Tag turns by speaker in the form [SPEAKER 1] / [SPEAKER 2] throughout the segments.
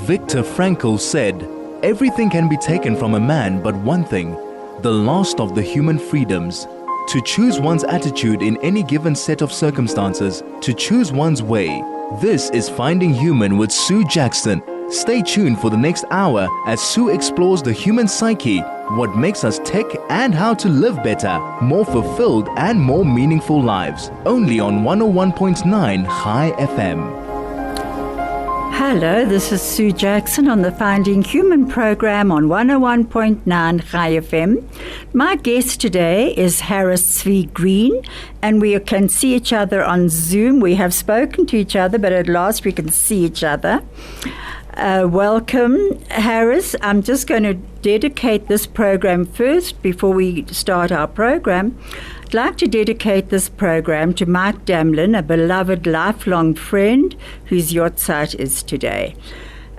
[SPEAKER 1] Viktor Frankl said, "Everything can be taken from a man but one thing, the last of the human freedoms. To choose one's attitude in any given set of circumstances, to choose one's way. This is Finding Human with Sue Jackson. Stay tuned for the next hour as Sue explores the human psyche, what makes us tick, and how to live better, more fulfilled and more meaningful lives. Only on 101.9 High FM.
[SPEAKER 2] Hello, this is Sue Jackson on the Finding Human program on 101.9 High FM. My guest today is Harris V. Green, and we can see each other on Zoom. We have spoken to each other, but at last we can see each other. Welcome, Harris. I'm just going to dedicate this program first before we start our program. I'd like to dedicate this program to Mike Damlin, a beloved lifelong friend whose yahrzeit is today.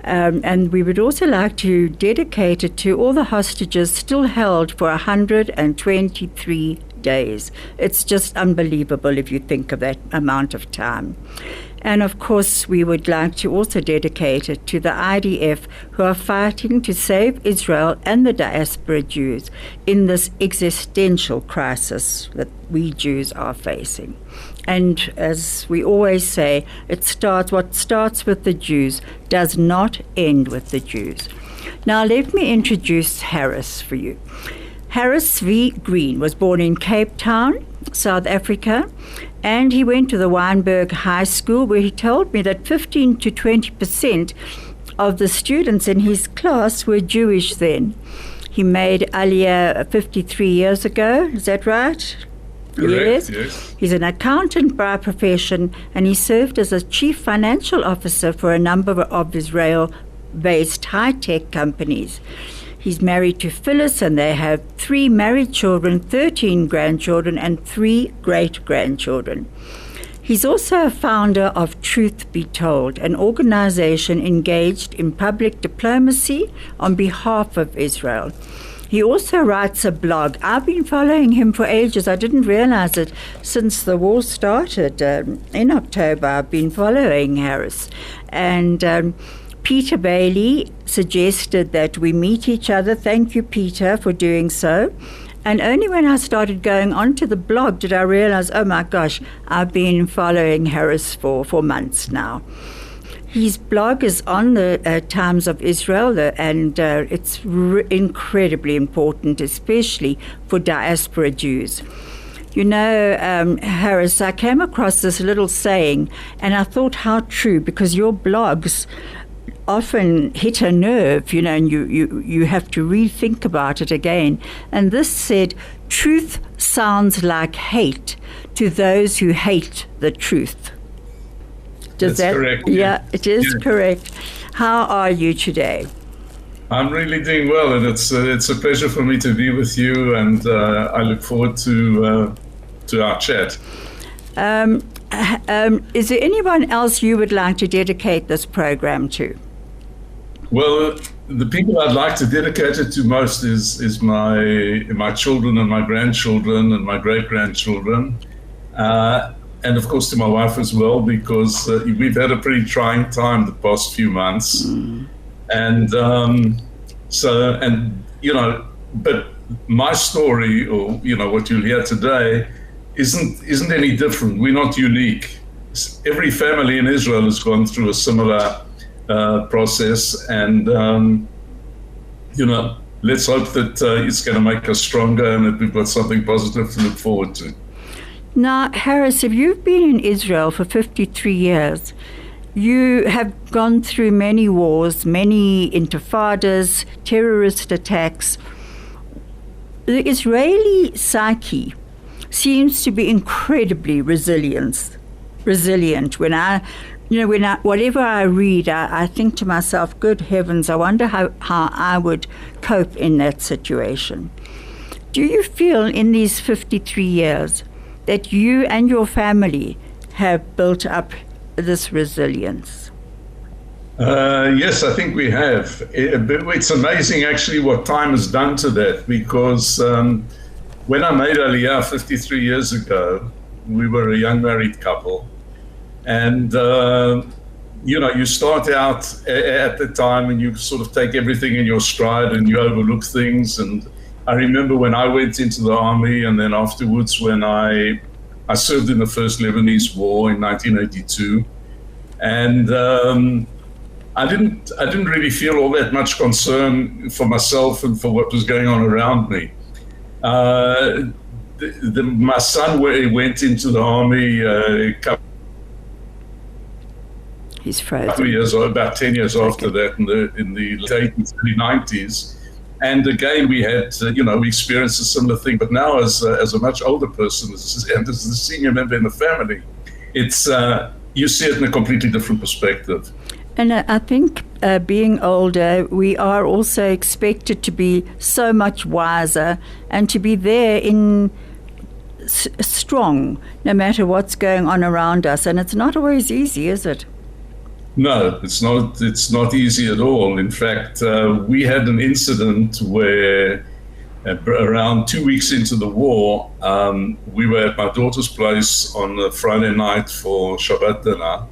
[SPEAKER 2] And we would also like to dedicate it to all the hostages still held for 123 days. It's just unbelievable if you think of that amount of time. And of course, we would like to also dedicate it to the IDF who are fighting to save Israel and the diaspora Jews in this existential crisis that we Jews are facing. And as we always say, what starts with the Jews does not end with the Jews. Now let me introduce Harris for you. Harris V. Green was born in Cape Town, South Africa, and he went to the Wynberg High School, where he told me that 15 to 20% of the students in his class were Jewish then. He made Aliyah 53 years ago, is that right?
[SPEAKER 3] Correct, yes.
[SPEAKER 2] He's an accountant by profession, and he served as a chief financial officer for a number of Israel-based high-tech companies. He's married to Phyllis, and they have 3 married children, 13 grandchildren, and 3 great-grandchildren. He's also a founder of Truth Be Told, an organization engaged in public diplomacy on behalf of Israel. He also writes a blog. I've been following him for ages. I didn't realize it since the war started. In October, I've been following Harris. And Peter Bailey suggested that we meet each other. Thank you, Peter, for doing so. And only when I started going onto the blog did I realize, oh my gosh, I've been following Harris for months now. His blog is on the Times of Israel, and it's incredibly important, especially for diaspora Jews. You know, Harris, I came across this little saying, and I thought how true, because your blogs often hit a nerve, you know, and you have to rethink about it again. And this said, truth sounds like hate to those who hate the truth.
[SPEAKER 3] That's correct.
[SPEAKER 2] Yeah, it is correct. How are you today?
[SPEAKER 3] I'm really doing well, and it's a pleasure for me to be with you, and I look forward to our chat.
[SPEAKER 2] Is there anyone else you would like to dedicate this program to?
[SPEAKER 3] Well, the people I'd like to dedicate it to most is my children and my grandchildren and my great-grandchildren, and of course to my wife as well, because we've had a pretty trying time the past few months. And but my story, or you know, what you'll hear today isn't any different. We're not unique. Every family in Israel has gone through a similar process, and let's hope that it's going to make us stronger and that we've got something positive to look forward to.
[SPEAKER 2] Now, Harris, if you've been in Israel for 53 years, you have gone through many wars, many intifadas, terrorist attacks. The Israeli psyche seems to be incredibly resilient. Whatever I read, I think to myself, good heavens, I wonder how I would cope in that situation. Do you feel in these 53 years that you and your family have built up this resilience?
[SPEAKER 3] Yes, I think we have. It's amazing actually what time has done to that, because when I made Aliyah 53 years ago, we were a young married couple, and you start out at the time and you sort of take everything in your stride and you overlook things. And I remember when I went into the army, and then afterwards when I served in the First Lebanese War in 1982, and I didn't really feel all that much concern for myself and for what was going on around me. My son went into the army
[SPEAKER 2] He's frozen.
[SPEAKER 3] about 10 years after that, in the late 80s, early 90s. And again, we had, we experienced a similar thing. But now, as a much older person, and as the senior member in the family, it's you see it in a completely different perspective.
[SPEAKER 2] And I think being older, we are also expected to be so much wiser and to be there in strong, no matter what's going on around us. And it's not always easy, is it?
[SPEAKER 3] No, it's not. It's not easy at all. In fact, we had an incident where around 2 weeks into the war, we were at my daughter's place on a Friday night for Shabbat dinner,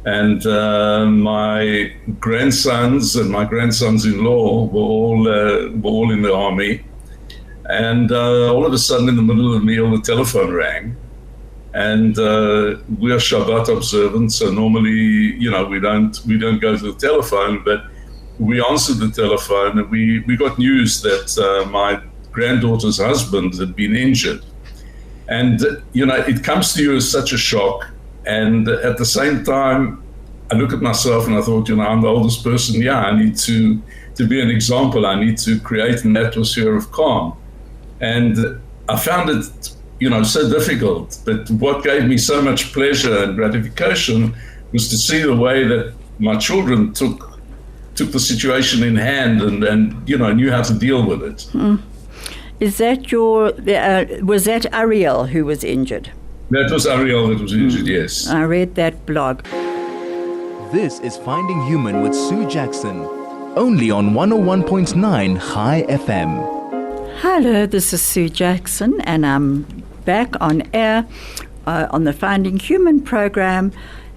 [SPEAKER 3] and my grandsons and my grandsons-in-law were all in the army. And all of a sudden, in the middle of the meal, the telephone rang. And we are Shabbat observant, so normally, we don't go to the telephone, but we answered the telephone, and we got news that my granddaughter's husband had been injured. And, it comes to you as such a shock. And at the same time, I look at myself and I thought, I'm the oldest person here. I need to be an example. I need to create an atmosphere of calm. And I found it so difficult. But what gave me so much pleasure and gratification was to see the way that my children took the situation in hand and knew how to deal with it.
[SPEAKER 2] Mm. Is that was that Ariel who was injured?
[SPEAKER 3] That was Ariel that was injured, yes.
[SPEAKER 2] I read that blog.
[SPEAKER 1] This is Finding Human with Sue Jackson, only on 101.9 High FM.
[SPEAKER 2] Hello, this is Sue Jackson, and I'm back on air on the Finding Human program,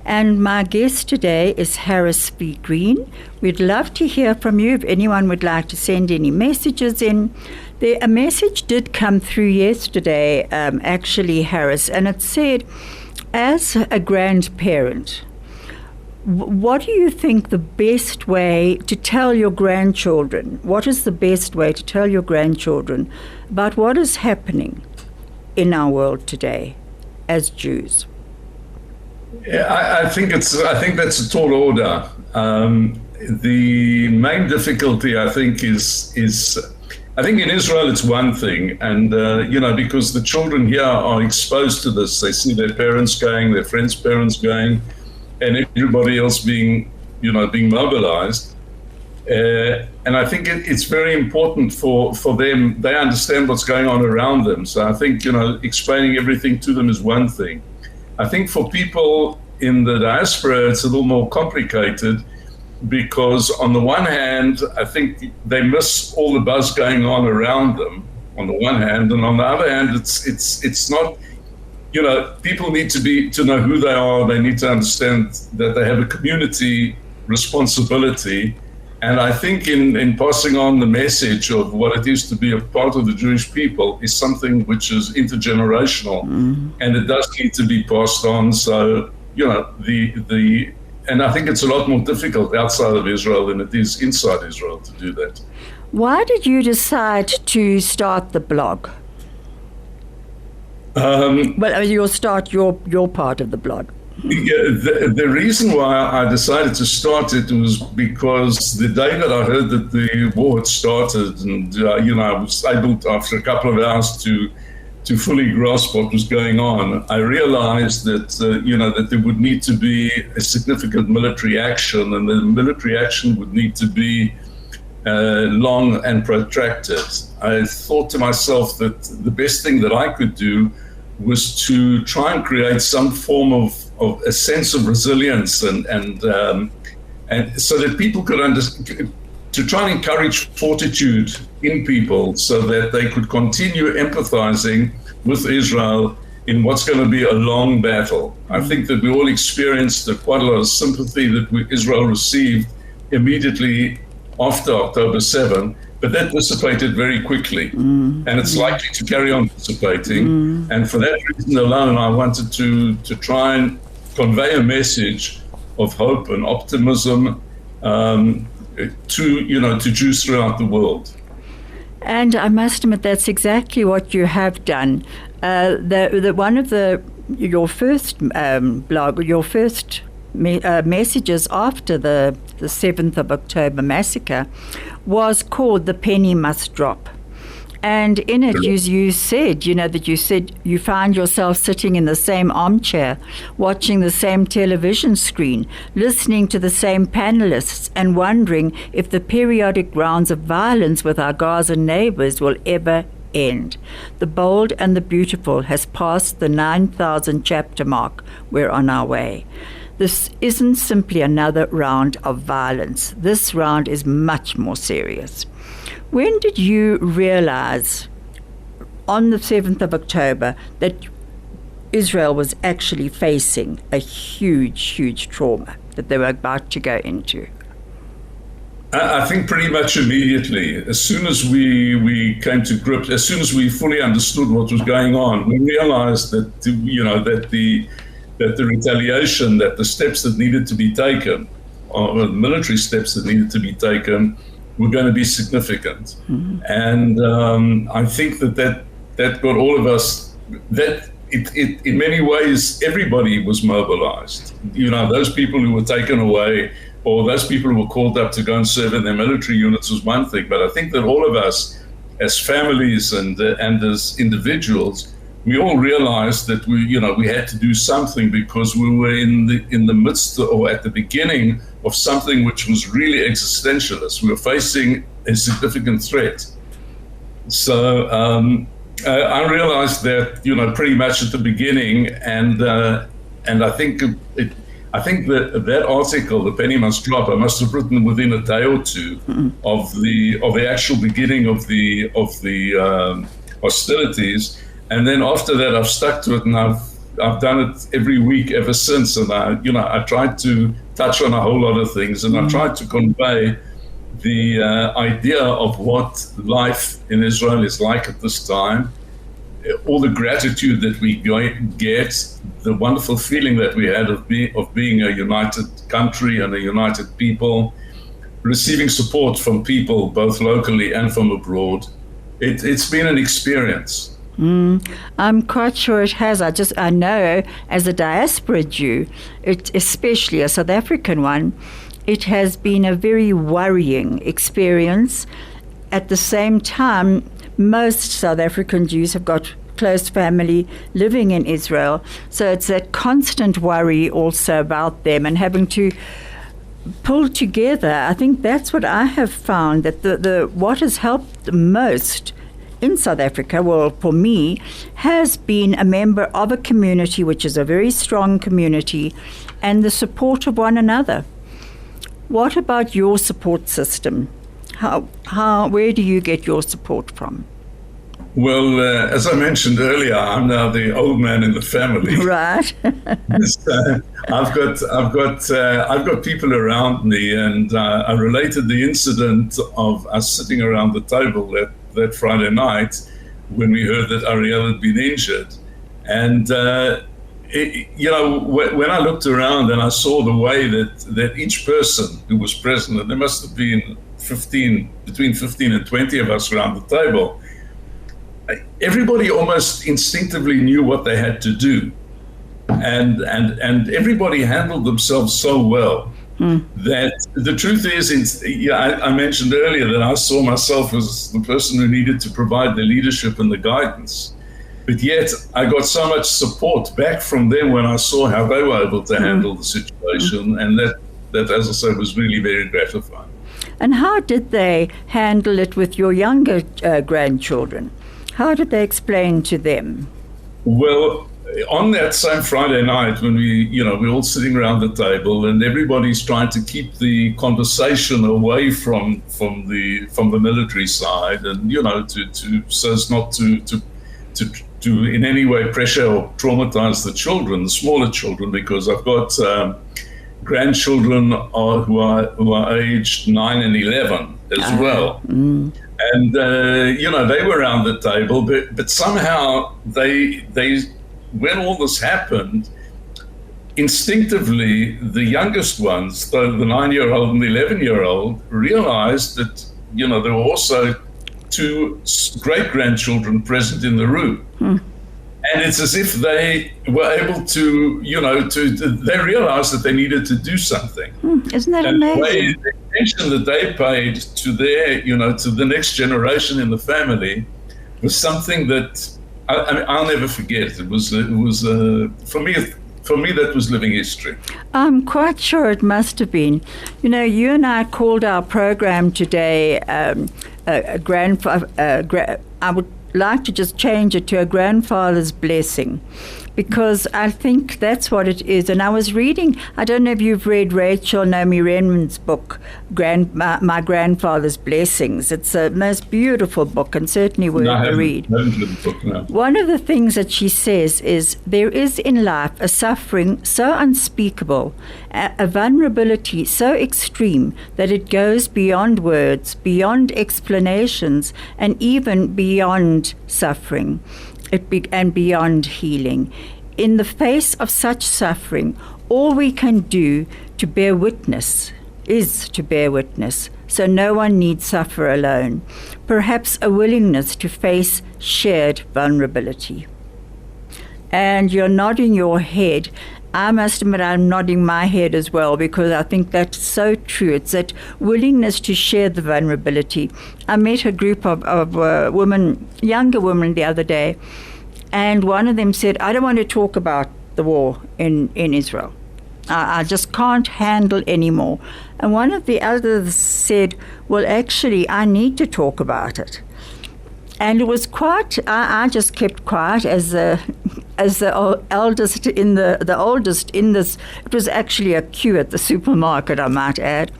[SPEAKER 2] and my guest today is Harris V. Green. We'd love to hear from you if anyone would like to send any messages in. A message did come through yesterday, actually, Harris, and it said, as a grandparent, what do you think the best way to tell your grandchildren? What is the best way to tell your grandchildren about what is happening in our world today as Jews?
[SPEAKER 3] Yeah, I think that's a tall order. The main difficulty, I think, is I think in Israel it's one thing, and because the children here are exposed to this, they see their parents going, their friends' parents going, and everybody else being mobilized. And I think it's very important for them. They understand what's going on around them. So I think, explaining everything to them is one thing. I think for people in the diaspora, it's a little more complicated because on the one hand, I think they miss all the buzz going on around them on the one hand. And on the other hand, it's not, people need to know who they are. They need to understand that they have a community responsibility. And I think in passing on the message of what it is to be a part of the Jewish people is something which is intergenerational, and it does need to be passed on. So, and I think it's a lot more difficult outside of Israel than it is inside Israel to do that.
[SPEAKER 2] Why did you decide to start the blog? Well, you'll start your part of the blog.
[SPEAKER 3] Yeah, the reason why I decided to start it was because the day that I heard that the war had started, and I was able to, after a couple of hours to fully grasp what was going on, I realized that that there would need to be a significant military action, and the military action would need to be long and protracted. I thought to myself that the best thing that I could do was to try and create some form of a sense of resilience and so that people could understand, to try and encourage fortitude in people so that they could continue empathizing with Israel in what's going to be a long battle. I think that we all experienced quite a lot of sympathy that Israel received immediately after October 7, but that dissipated very quickly, and it's likely to carry on dissipating. And for that reason alone, I wanted to try and convey a message of hope and optimism to Jews throughout the world.
[SPEAKER 2] And I must admit, that's exactly what you have done. Your first blog, your first messages after the 7th of October massacre was called "The Penny Must Drop." And in it, you said you find yourself sitting in the same armchair, watching the same television screen, listening to the same panelists, and wondering if the periodic rounds of violence with our Gaza neighbors will ever end. The bold and the beautiful has passed the 9,000 chapter mark. We're on our way. This isn't simply another round of violence. This round is much more serious. When did you realize on the 7th of October that Israel was actually facing a huge, huge trauma that they were about to go into?
[SPEAKER 3] I think pretty much immediately. As soon as we came to grips, as soon as we fully understood what was going on, we realized that the retaliation, that the steps that needed to be taken, or the military steps that needed to be taken, were going to be significant. And I think that got all of us, in many ways, everybody was mobilized. Those people who were taken away, or those people who were called up to go and serve in their military units was one thing. But I think that all of us, as families and as individuals, we all realized that we had to do something, because we were in the midst, or at the beginning, of something which was really existentialist. We were facing a significant threat. So I realized that pretty much at the beginning, and I think that article, "The Penny Must Drop," I must have written within a day or two of the actual beginning of the hostilities. And then after that, I've stuck to it, and I've done it every week ever since. And I tried to touch on a whole lot of things, and I tried to convey the idea of what life in Israel is like at this time, all the gratitude that we get, the wonderful feeling that we had of being a united country and a united people, receiving support from people both locally and from abroad. It's been an experience.
[SPEAKER 2] I'm quite sure it has. I know as a diaspora Jew, especially a South African one, it has been a very worrying experience. At the same time, most South African Jews have got close family living in Israel, so it's that constant worry also about them and having to pull together. I think that's what I have found, that what has helped the most in South Africa, well, for me, has been a member of a community which is a very strong community, and the support of one another. What about your support system? Where do you get your support from?
[SPEAKER 3] Well, as I mentioned earlier, I'm now the old man in the family.
[SPEAKER 2] Right.
[SPEAKER 3] So I've got people around me, and I related the incident of us sitting around the table that Friday night when we heard that Ariel had been injured. And when I looked around and I saw the way that each person who was present, and there must have been between 15 and 20 of us around the table, everybody almost instinctively knew what they had to do, and everybody handled themselves so well that the truth is, I mentioned earlier that I saw myself as the person who needed to provide the leadership and the guidance, but yet I got so much support back from them when I saw how they were able to handle the situation, and that, as I said, was really very gratifying.
[SPEAKER 2] And how did they handle it with your younger grandchildren? How did they explain to them? Well,
[SPEAKER 3] on that same Friday night, when we're all sitting around the table and everybody's trying to keep the conversation away from the military side, and so as not to in any way pressure or traumatize the children, the smaller children, because I've got grandchildren who are aged 9 and 11 as well. And they were around the table, but somehow they when all this happened, instinctively the youngest ones, the 9-year-old and the 11-year-old, realized that there were also 2 great-grandchildren present in the room. And it's as if they were able to, they realized that they needed to do something.
[SPEAKER 2] Isn't that amazing?
[SPEAKER 3] The attention that they paid to their, to the next generation in the family was something that I'll never forget. It was for me, that was living history.
[SPEAKER 2] I'm quite sure it must have been. You and I called our program today I would like to just change it to a grandfather's blessing, because I think that's what it is. And I was reading, I don't know if you've read Rachel Naomi Renman's book, My Grandfather's Blessings. It's a most beautiful book and certainly worth the read.
[SPEAKER 3] I haven't read the book, no.
[SPEAKER 2] One of the things that she says is, there is in life a suffering so unspeakable, a vulnerability so extreme that it goes beyond words, beyond explanations, and even beyond suffering. And beyond healing. In the face of such suffering, all we can do to bear witness is to bear witness, so no one need suffer alone. Perhaps a willingness to face shared vulnerability. And you're nodding your head. I must admit I'm nodding my head as well, because I think that's so true. It's that willingness to share the vulnerability. I met a group of women, younger women, the other day, and one of them said, I don't want to talk about the war in Israel. I just can't handle anymore. And one of the others said, well, actually, I need to talk about it. And it was quite, I just kept quiet as the eldest in the oldest in this. It was actually a queue at the supermarket, I might add.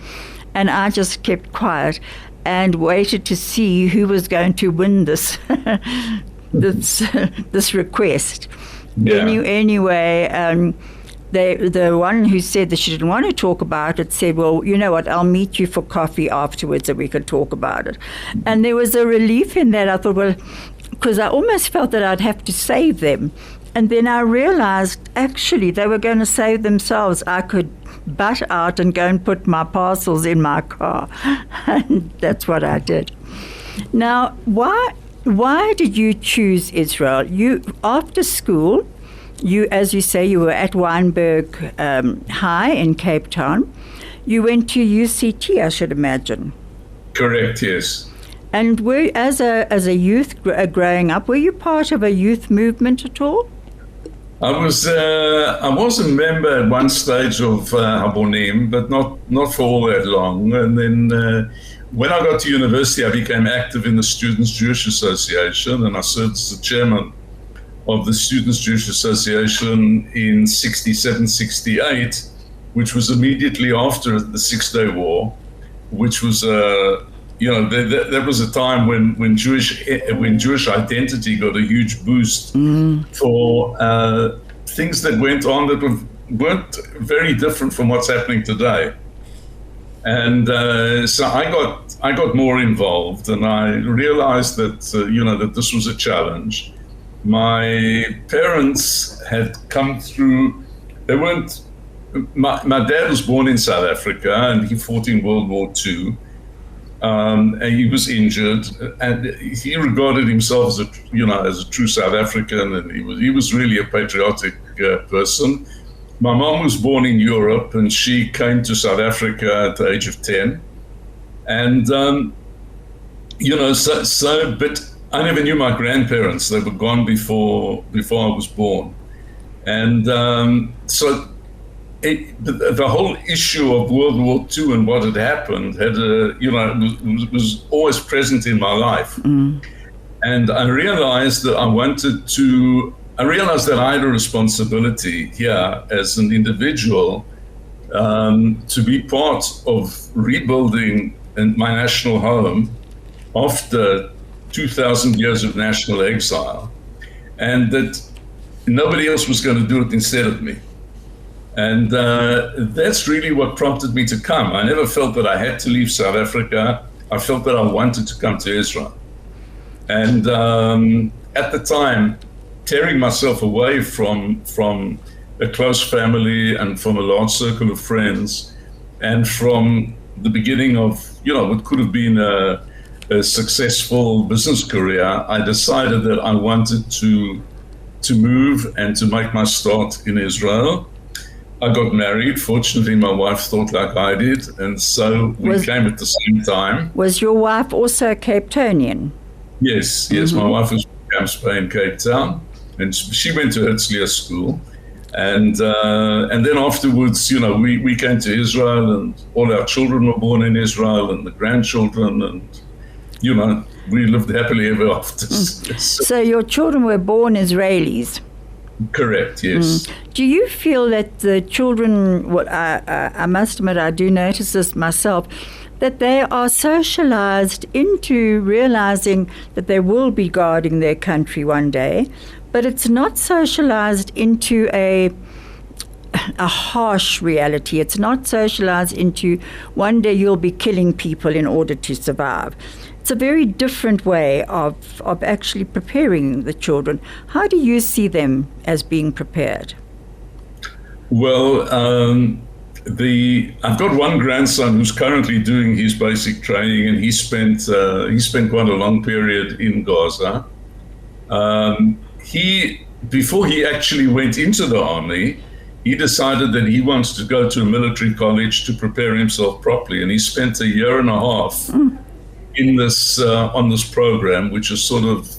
[SPEAKER 2] And I just kept quiet and waited to see who was going to win this this request.
[SPEAKER 3] Yeah.
[SPEAKER 2] Anyway, the one who said that she didn't want to talk about it said, well, you know what, I'll meet you for coffee afterwards and we could talk about it. And there was a relief in that. I thought, well, because I almost felt that I'd have to save them. And then I realized, actually, they were going to save themselves. I could butt out and go and put my parcels in my car. And that's what I did. Now, why did you choose Israel? You, after school, you, as you say, you were at Wynberg High in Cape Town. You went to UCT, I should imagine.
[SPEAKER 3] Correct, yes.
[SPEAKER 2] And as a youth growing up, were you part of a youth movement at all?
[SPEAKER 3] I was a member at one stage of Habonim, but not for all that long. And then when I got to university, I became active in the Students' Jewish Association, and I served as the chairman of the Students' Jewish Association in 67, 68, which was immediately after the Six-Day War, which was that was a time when Jewish identity got a huge boost for things that went on that weren't very different from what's happening today. And so I got more involved, and I realized that that this was a challenge. My parents had come through. They weren't. My dad was born in South Africa, and he fought in World War II. And he was injured, and he regarded himself as a true South African, and he was really a patriotic person. My mom was born in Europe, and she came to South Africa at the age of 10. And but I never knew my grandparents. They were gone before I was born, and so. The whole issue of World War II and what had happened was always present in my life. And I realized that I had a responsibility here as an individual to be part of rebuilding my national home after 2,000 years of national exile. and that nobody else was going to do it instead of me. And that's really what prompted me to come. I never felt that I had to leave South Africa. I felt that I wanted to come to Israel. And at the time, tearing myself away from a close family and from a large circle of friends, and from the beginning of, what could have been a successful business career, I decided that I wanted to move and to make my start in Israel. I got married. Fortunately, my wife thought like I did, and so we came at the same time.
[SPEAKER 2] Was your wife also Cape Townian?
[SPEAKER 3] Yes,
[SPEAKER 2] Mm-hmm.
[SPEAKER 3] My wife was from Camps Bay in Cape Town, and she went to Herzliya School. And then afterwards, we came to Israel, and all our children were born in Israel, and the grandchildren, and we lived happily ever after.
[SPEAKER 2] So your children were born Israelis?
[SPEAKER 3] Correct, yes.
[SPEAKER 2] Do you feel that the children, I must admit I do notice this myself, that they are socialized into realizing that they will be guarding their country one day, but it's not socialized into a harsh reality. It's not socialized into one day you'll be killing people in order to survive. It's a very different way of actually preparing the children. How do you see them as being prepared?
[SPEAKER 3] Well, I've got one grandson who's currently doing his basic training, and he spent quite a long period in Gaza. Before he actually went into the army, he decided that he wanted to go to a military college to prepare himself properly, and he spent a year and a half in this on this program, which is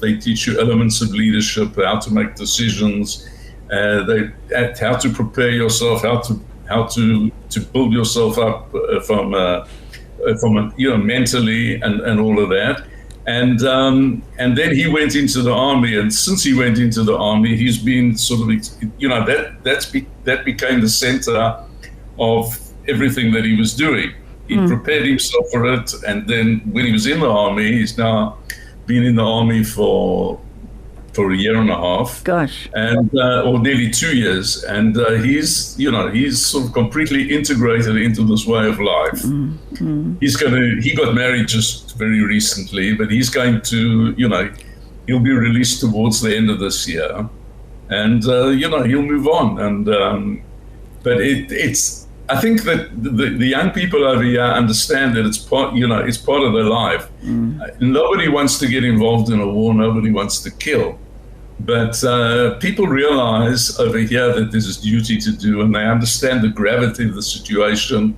[SPEAKER 3] they teach you elements of leadership, how to make decisions, how to prepare yourself, how to build yourself up from mentally and all of that. And then he went into the army, and since he went into the army, he's been that became the center of everything that he was doing. He prepared himself for it, and then when he was in the army, he's now been in the army for a year and a half.
[SPEAKER 2] Gosh.
[SPEAKER 3] And or nearly 2 years, and he's sort of completely integrated into this way of life. He got married just very recently, but he's going to he'll be released towards the end of this year, and he'll move on. And but it's I think that the young people over here understand that it's part of their life. Nobody wants to get involved in a war. Nobody wants to kill. But people realize over here that there's a duty to do, and they understand the gravity of the situation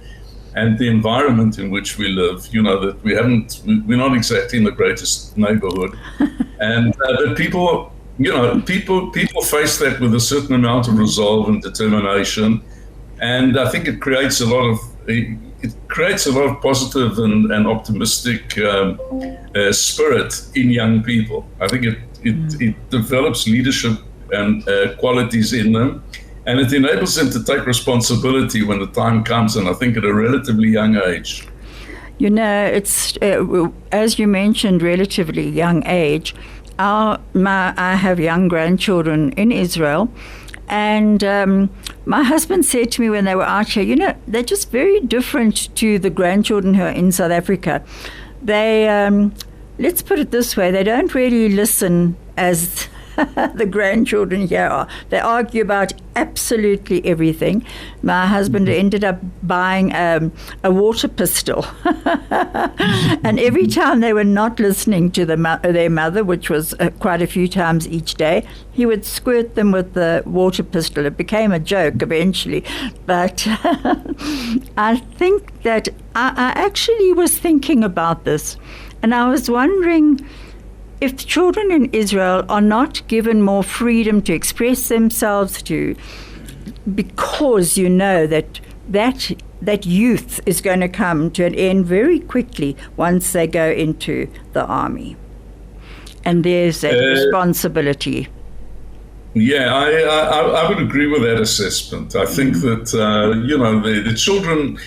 [SPEAKER 3] and the environment in which we live. That we're not exactly in the greatest neighborhood, and that people face that with a certain amount of resolve and determination. And I think it creates a lot of positive and optimistic spirit in young people. I think it develops leadership and qualities in them, and it enables them to take responsibility when the time comes, and I think at a relatively young age.
[SPEAKER 2] It's as you mentioned, relatively young age. I have young grandchildren in Israel. And my husband said to me when they were out here, they're just very different to the grandchildren who are in South Africa. They, let's put it this way, they don't really listen as the grandchildren here are. They argue about absolutely everything. My husband ended up buying a water pistol. And every time they were not listening to their mother, which was quite a few times each day, he would squirt them with the water pistol. It became a joke eventually. But I think that I actually was thinking about this, and I was wondering if children in Israel are not given more freedom to express themselves, because that youth is going to come to an end very quickly once they go into the army, and there's a responsibility.
[SPEAKER 3] Yeah, I would agree with that assessment. I think that the children.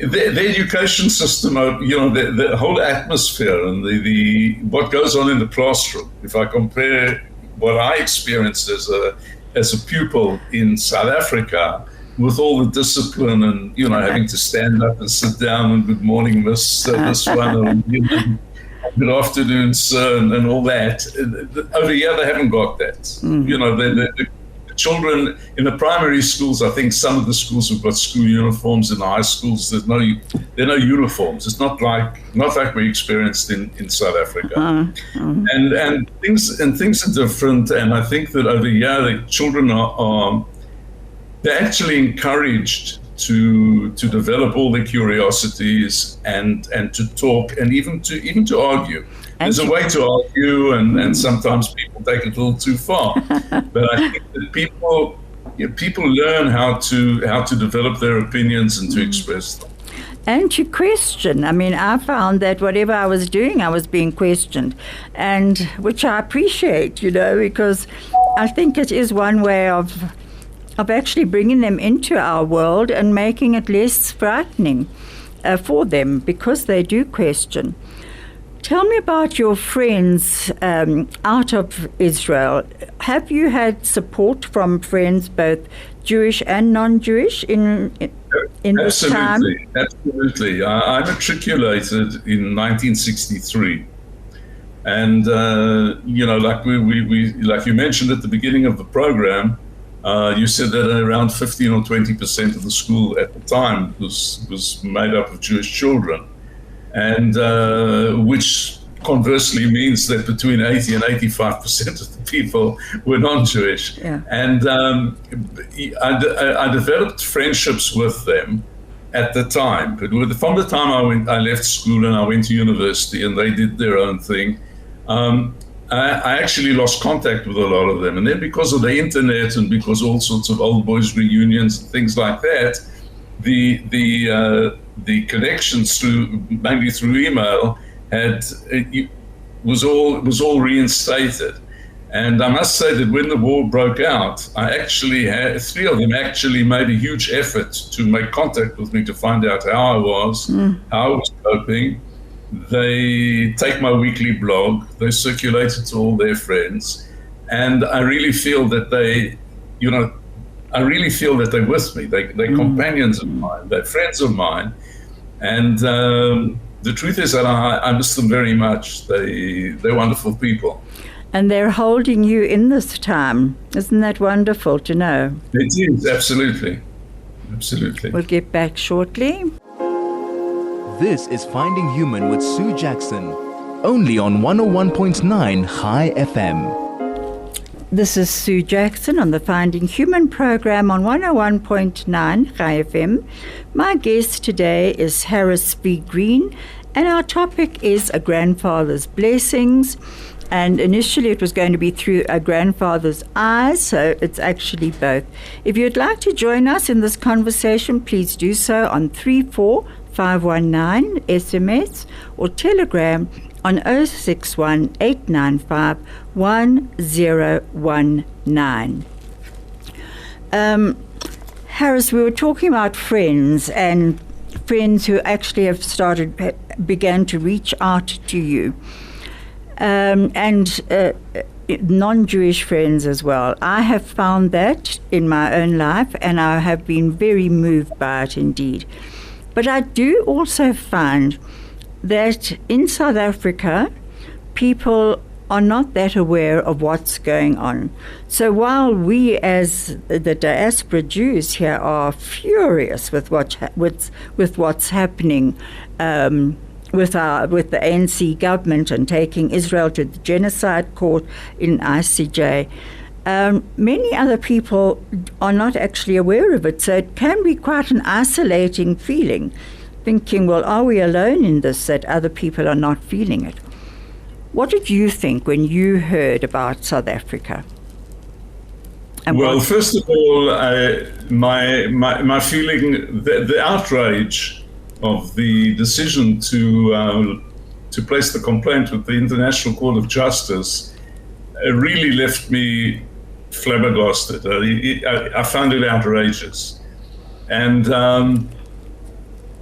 [SPEAKER 3] The education system, the whole atmosphere and the what goes on in the classroom. If I compare, what I experienced as a pupil in South Africa, with all the discipline and having to stand up and sit down and good morning, miss, this one, and good afternoon, sir, and all that. Over here, they haven't got that. The children in the primary schools, I think some of the schools have got school uniforms. In the high schools, there are no uniforms. It's not like we experienced in South Africa. And things are different. And I think that over here, the children they're actually encouraged to develop all their curiosities and to talk and even to argue. There's a way to argue, and sometimes people take it a little too far. But I think that people learn how to develop their opinions and to express them.
[SPEAKER 2] And to question. I mean, I found that whatever I was doing, I was being questioned, and which I appreciate, because I think it is one way of actually bringing them into our world and making it less frightening for them, because they do question. Tell me about your friends out of Israel. Have you had support from friends, both Jewish and non-Jewish, in this time?
[SPEAKER 3] Absolutely. I matriculated in 1963. And, like like you mentioned at the beginning of the program, you said that around 15 or 20% of the school at the time was made up of Jewish children, and which conversely means that between 80 and 85% of the people were non-Jewish.
[SPEAKER 2] Yeah.
[SPEAKER 3] And I developed friendships with them at the time. But from the time I left school and I went to university, and they did their own thing. I actually lost contact with a lot of them. And then because of the internet and because all sorts of old boys reunions and things like that, the connections mainly through email was all reinstated. And I must say that when the war broke out, I actually had 3 of them actually made a huge effort to make contact with me to find out how I was, how I was coping. They take my weekly blog, they circulate it to all their friends, and I really feel that they're with me. They're companions of mine, they're friends of mine, and the truth is that I miss them very much. They're wonderful people.
[SPEAKER 2] And they're holding you in this time. Isn't that wonderful to know?
[SPEAKER 3] It is, absolutely. Absolutely.
[SPEAKER 2] We'll get back shortly.
[SPEAKER 1] This is Finding Human with Sue Jackson, only on 101.9 High FM.
[SPEAKER 2] This is Sue Jackson on the Finding Human program on 101.9 High FM. My guest today is Harris V. Green, and our topic is a grandfather's blessings. And initially it was going to be through a grandfather's eyes, so it's actually both. If you'd like to join us in this conversation, please do so on 34519 SMS or Telegram on 061 895 1019. Harris, we were talking about friends and friends who actually began to reach out to you. And non-Jewish friends as well. I have found that in my own life, and I have been very moved by it indeed. But I do also find that in South Africa, people are not that aware of what's going on. So while we as the diaspora Jews here are furious with what's happening, with the ANC government and taking Israel to the genocide court in ICJ, many other people are not actually aware of it. So it can be quite an isolating feeling, thinking, well, are we alone in this, that other people are not feeling it? What did you think when you heard about South Africa?
[SPEAKER 3] Well, first of all, my feeling, the outrage of the decision to place the complaint with the International Court of Justice really left me flabbergasted. I found it outrageous, and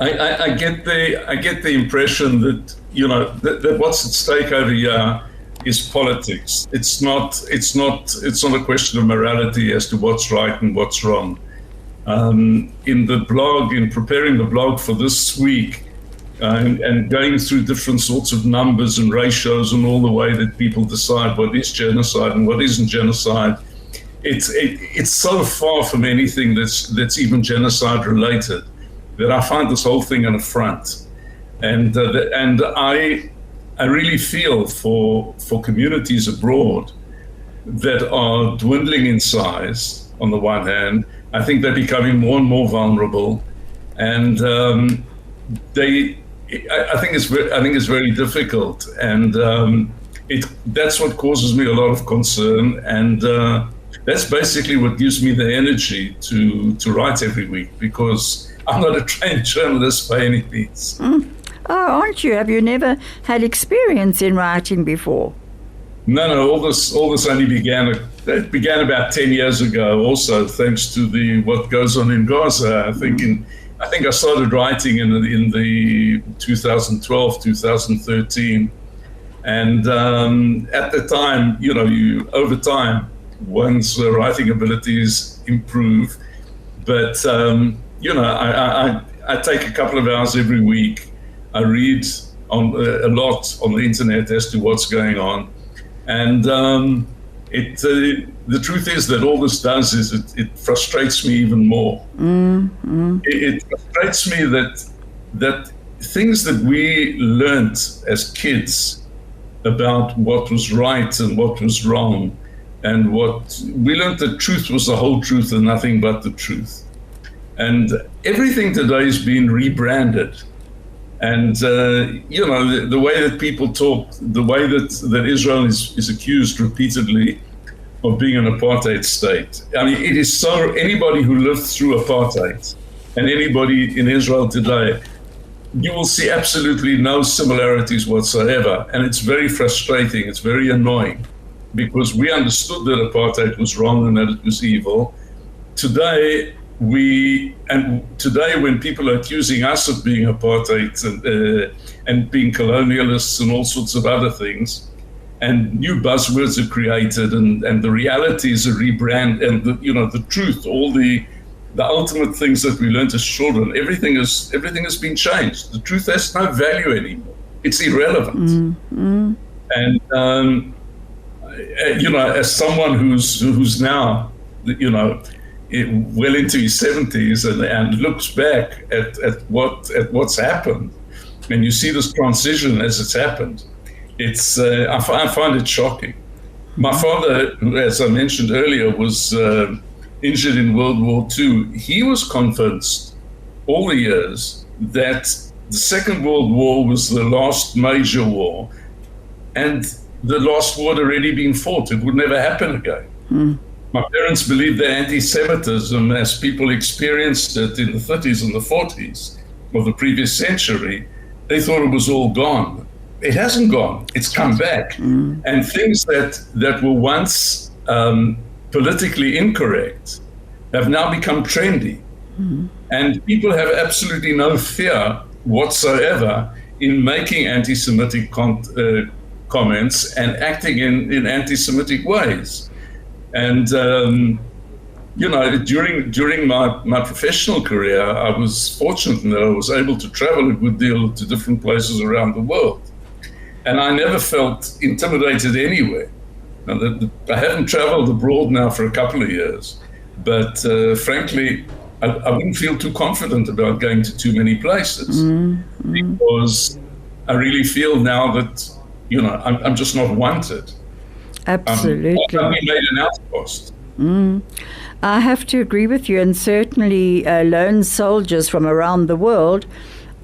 [SPEAKER 3] I get the impression that that what's at stake over here is politics. It's not a question of morality as to what's right and what's wrong. In preparing the blog for this week, and going through different sorts of numbers and ratios and all the way that people decide what is genocide and what isn't genocide, it's so far from anything that's even genocide related that I find this whole thing an affront. And I really feel for communities abroad that are dwindling in size. On the one hand, I think they're becoming more and more vulnerable, and I think it's very difficult, and that's what causes me a lot of concern, and that's basically what gives me the energy to write every week, because I'm not a trained journalist by any means.
[SPEAKER 2] Oh, aren't you? Have you never had experience in writing before?
[SPEAKER 3] No. All this only began about 10 years ago. Also, thanks to what goes on in Gaza. I think I started writing in the 2012, 2013, and at the time, over time, one's writing abilities improve. But I take a couple of hours every week. I read a lot on the internet as to what's going on, and the truth is that all this does is it frustrates me even more. It frustrates me that things that we learnt as kids about what was right and what was wrong, and what we learnt that truth was the whole truth and nothing but the truth. And everything today is being rebranded. And, the way that people talk, the way that Israel is accused repeatedly of being an apartheid state. I mean, it is so, anybody who lived through apartheid and anybody in Israel today, you will see absolutely no similarities whatsoever. And it's very frustrating. It's very annoying, because we understood that apartheid was wrong and that it was evil. Today, when people are accusing us of being apartheid and being colonialists and all sorts of other things, and new buzzwords are created, and the realities are rebrand, and the truth, all the ultimate things that we learned as children, everything has been changed. The truth has no value anymore. It's irrelevant. And as someone who's now, well into his 70s and looks back at what's happened, and you see this transition as it's happened, I find it shocking. My father, as I mentioned earlier, was injured in World War II. He was convinced all the years that the Second World War was the last major war, and the last war had already been fought. It would never happen again. My parents believed that anti-Semitism, as people experienced it in the 30s and the 40s of the previous century, they thought it was all gone. It hasn't gone. It's come back. And things that were once politically incorrect have now become trendy. And people have absolutely no fear whatsoever in making anti-Semitic comments and acting in anti-Semitic ways. And during my professional career, I was fortunate that I was able to travel a good deal to different places around the world, and I never felt intimidated anywhere. Now, I haven't traveled abroad now for a couple of years, but frankly, I wouldn't feel too confident about going to too many places, because I really feel now that I'm just not wanted.
[SPEAKER 2] Absolutely.
[SPEAKER 3] I've been made an outpost.
[SPEAKER 2] I have to agree with you, and certainly lone soldiers from around the world,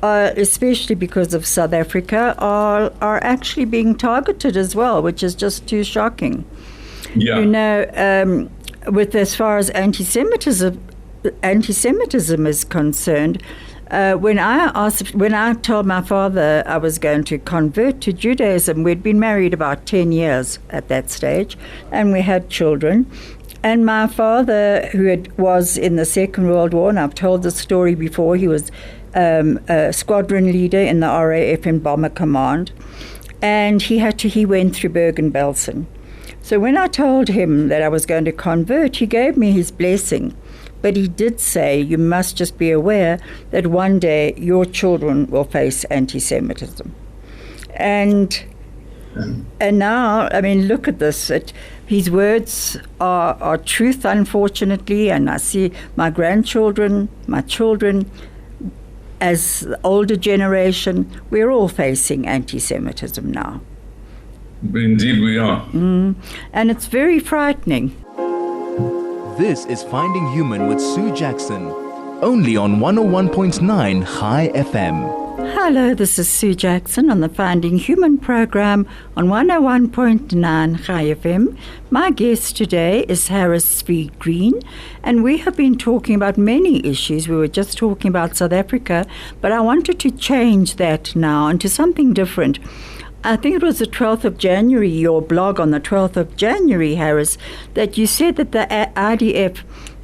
[SPEAKER 2] especially because of South Africa, are actually being targeted as well, which is just too shocking.
[SPEAKER 3] Yeah.
[SPEAKER 2] With as far as anti-Semitism is concerned, when I told my father I was going to convert to Judaism, we'd been married about 10 years at that stage, and we had children. And my father, was in the Second World War, and I've told this story before, he was a squadron leader in the RAF in Bomber Command. and he went through Bergen-Belsen. So when I told him that I was going to convert, he gave me his blessing. But he did say, you must just be aware that one day your children will face anti-Semitism. And now, I mean, look at this. His words are truth, unfortunately, and I see my grandchildren, my children, as the older generation, we're all facing anti-Semitism now.
[SPEAKER 3] Indeed we are.
[SPEAKER 2] And it's very frightening.
[SPEAKER 1] This is Finding Human with Sue Jackson, only on 101.9 High FM.
[SPEAKER 2] Hello, this is Sue Jackson on the Finding Human program on 101.9 High FM. My guest today is Harris V. Green, and we have been talking about many issues. We were just talking about South Africa, but I wanted to change that now into something different. I think it was the 12th of January, your blog on the 12th of January, Harris, that you said that the IDF,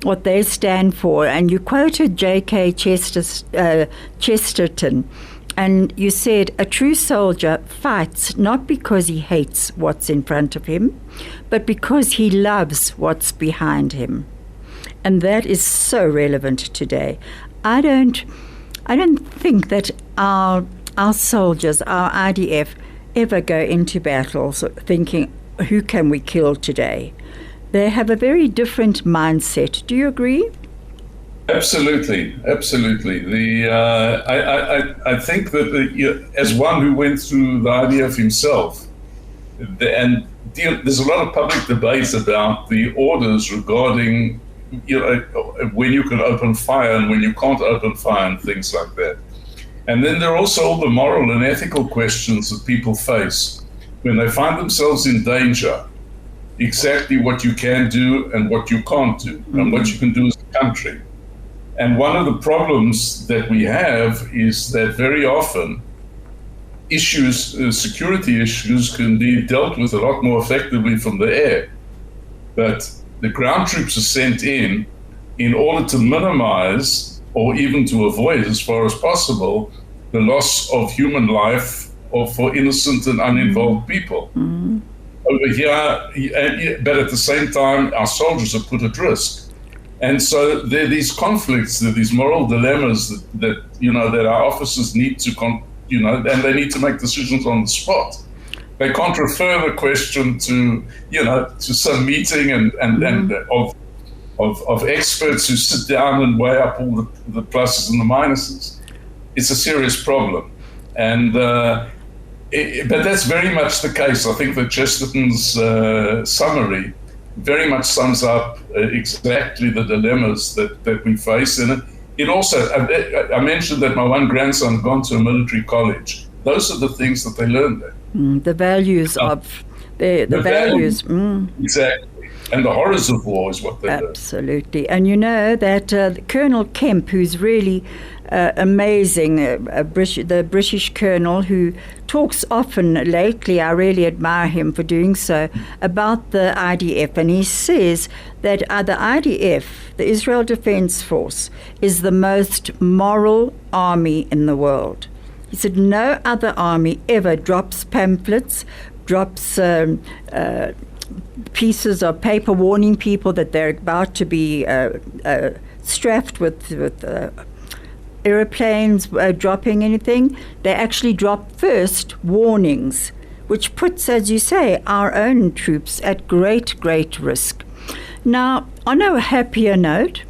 [SPEAKER 2] what they stand for, and you quoted J.K. Chesterton, and you said, a true soldier fights not because he hates what's in front of him, but because he loves what's behind him. And that is so relevant today. I don't think that our soldiers, our IDF, ever go into battles thinking, who can we kill today? They have a very different mindset. Do you agree?
[SPEAKER 3] Absolutely. I think that as one who went through the IDF himself, there's a lot of public debate about the orders regarding, when you can open fire and when you can't open fire and things like that. And then there are also all the moral and ethical questions that people face when they find themselves in danger, exactly what you can do and what you can't do, and what you can do as a country. And one of the problems that we have is that very often security issues can be dealt with a lot more effectively from the air. But the ground troops are sent in order to minimize or even to avoid, as far as possible, the loss of human life for innocent and uninvolved people. Over here, but at the same time, our soldiers are put at risk. And so there are these conflicts, there are these moral dilemmas that our officers need to, and they need to make decisions on the spot. They can't refer the question to some meeting and of experts who sit down and weigh up all the pluses and the minuses. It's a serious problem. And but that's very much the case. I think that Chesterton's summary very much sums up exactly the dilemmas that we face. And it also, I mentioned that my one grandson had gone to a military college. Those are the things that they learned there.
[SPEAKER 2] The values of the values.
[SPEAKER 3] Exactly. And the horrors of war is what they learned.
[SPEAKER 2] Absolutely. And you know that Colonel Kemp, who's really amazing, the British colonel who talks often lately, I really admire him for doing so, about the IDF. And he says that the IDF, the Israel Defense Force, is the most moral army in the world. He said no other army ever drops pamphlets, drops pieces of paper warning people that they're about to be strafed with aeroplanes dropping anything. They actually drop first warnings, which puts, as you say, our own troops at great, great risk. Now, on a happier note,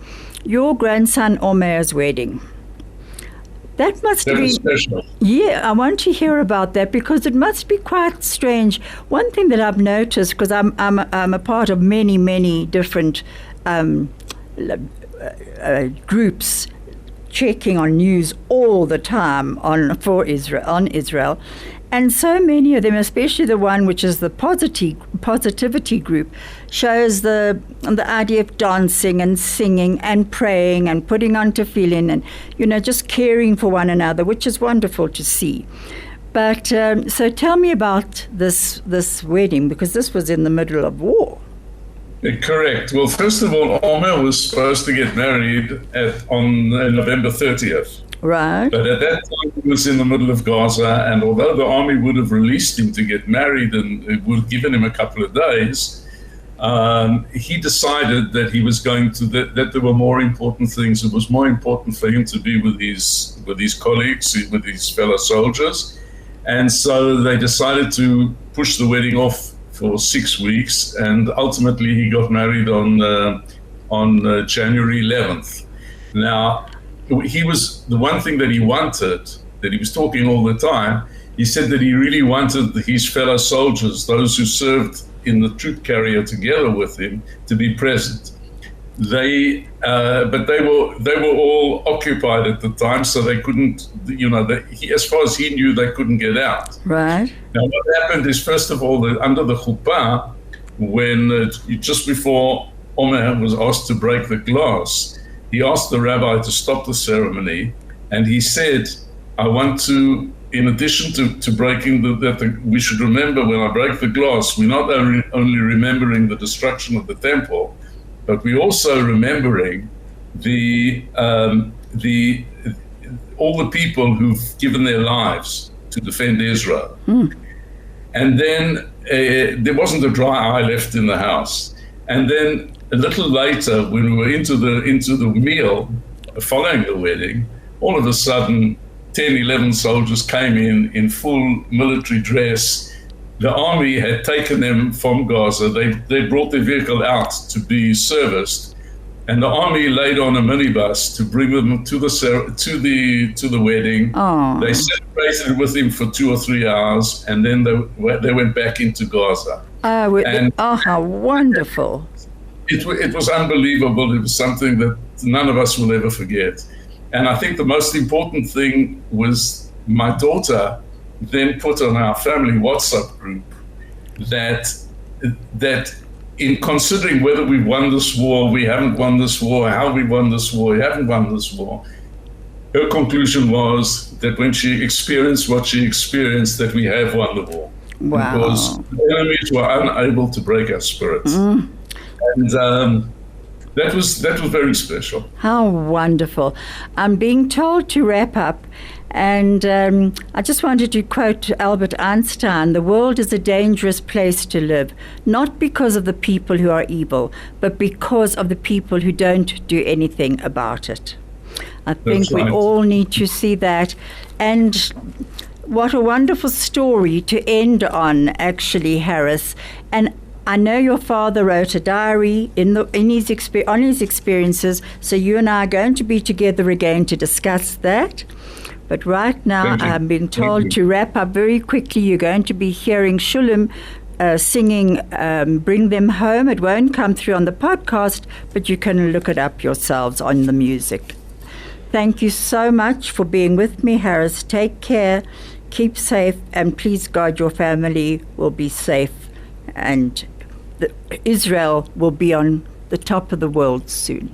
[SPEAKER 2] your grandson Omer's wedding. That must have been
[SPEAKER 3] special.
[SPEAKER 2] Yeah, I want to hear about that because it must be quite strange. One thing that I've noticed, because I'm a part of many different groups checking on news all the time on Israel, and so many of them, especially the one which is the positivity group, shows the IDF dancing and singing and praying and putting on tefillin and just caring for one another, which is wonderful to see. But so tell me about this wedding, because this was in the middle of war.
[SPEAKER 3] Correct. Well, first of all, Omer was supposed to get married on November 30th.
[SPEAKER 2] Right.
[SPEAKER 3] But at that time, was in the middle of Gaza, and although the army would have released him to get married and it would have given him a couple of days, he decided that he was going to that there were more important things. It was more important for him to be with his colleagues, with his fellow soldiers, and so they decided to push the wedding off for 6 weeks, and ultimately he got married on January 11th. Now, he was the one thing that he wanted, that he was talking all the time. He said that he really wanted his fellow soldiers, those who served in the troop carrier together with him, to be present. But they were all occupied at the time, so they couldn't. As far as he knew, they couldn't get out.
[SPEAKER 2] Right.
[SPEAKER 3] Now, what happened is, first of all, that under the chuppah, when just before Omer was asked to break the glass, he asked the rabbi to stop the ceremony, and he said, "I want to." In addition to breaking we should remember when I break the glass, we're not only remembering the destruction of the temple, but we're also remembering all the people who've given their lives to defend Israel. And then there wasn't a dry eye left in the house. And then a little later, when we were into the meal following the wedding, all of a sudden 10, 11 soldiers came in full military dress. The army had taken them from Gaza. They brought their vehicle out to be serviced, and the army laid on a minibus to bring them to the wedding.
[SPEAKER 2] Aww.
[SPEAKER 3] They celebrated with him for 2 or 3 hours, and then they went back into Gaza.
[SPEAKER 2] How wonderful!
[SPEAKER 3] It was unbelievable. It was something that none of us will ever forget. And I think the most important thing was my daughter then put on our family WhatsApp group that in considering whether we won this war, we haven't won this war, how we won this war, we haven't won this war, her conclusion was that when she experienced what she experienced, that we have won the war.
[SPEAKER 2] Wow.
[SPEAKER 3] Because the enemies were unable to break our spirits. And that was very special.
[SPEAKER 2] How wonderful. I'm being told to wrap up, and I just wanted to quote Albert Einstein: "The world is a dangerous place to live, not because of the people who are evil, but because of the people who don't do anything about it." I think we all need to see that. And what a wonderful story to end on, actually, Harris. And I know your father wrote a diary on his experiences, so you and I are going to be together again to discuss that. But right now, I'm being told to wrap up very quickly. You're going to be hearing Shulam singing Bring Them Home. It won't come through on the podcast, but you can look it up yourselves on the music. Thank you so much for being with me, Harris. Take care, keep safe, and please God, your family will be safe, and Israel will be on the top of the world soon.